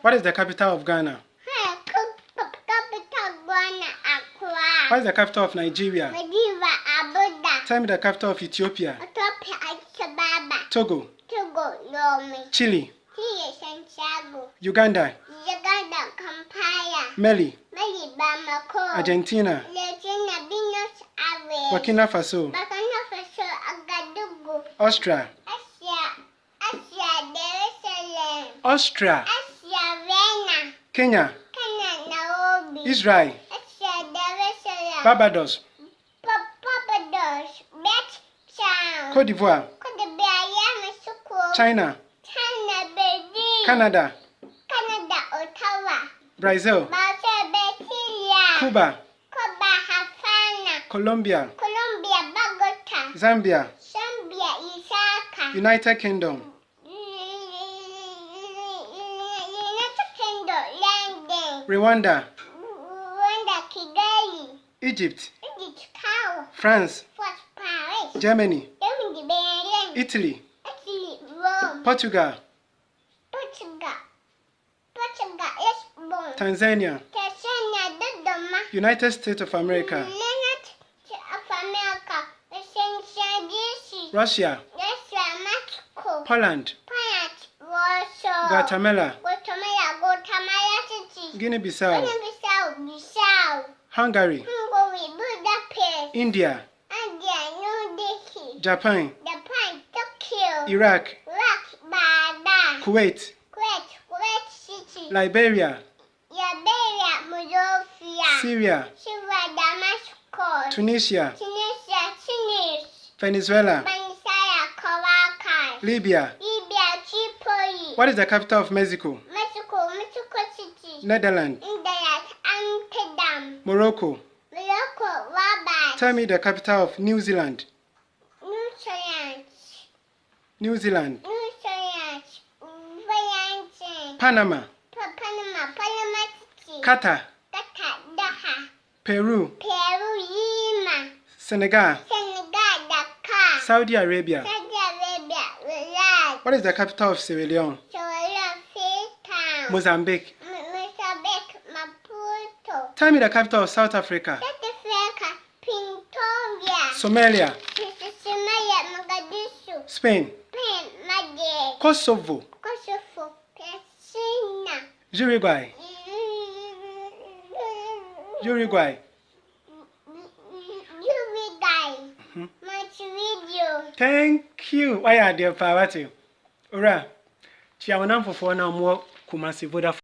What is the capital of Ghana? What is the capital of Nigeria? Tell me the capital of Ethiopia. Togo. Chile. Uganda. Mali. Argentina. Burkina Faso. Austria. Kenya. Israel. Barbados. Côte d'Ivoire. China. Canada. Brazil. Cuba. Colombia. Zambia. United Kingdom. Rwanda. Egypt. France. Germany. Italy. Portugal. Tanzania. United States of America. Russia. Poland. Guatemala. Guinea-Bissau. Hungary. India. Japan. Iraq. Kuwait. Liberia. Syria. Tunisia. Venezuela. Libya. What is the capital of Mexico? Netherlands. Morocco. Tell me the capital of New Zealand. New Zealand. Panama. Qatar. Peru. Senegal. Saudi Arabia. What is the capital of Sierra Leone? Mozambique. Tell me the capital of South Africa. Somalia. Spain. Kosovo. Uruguay. Thank you. Why are there, Pawati? Ora. Chia wanam for na mo Kumasi Vodafone.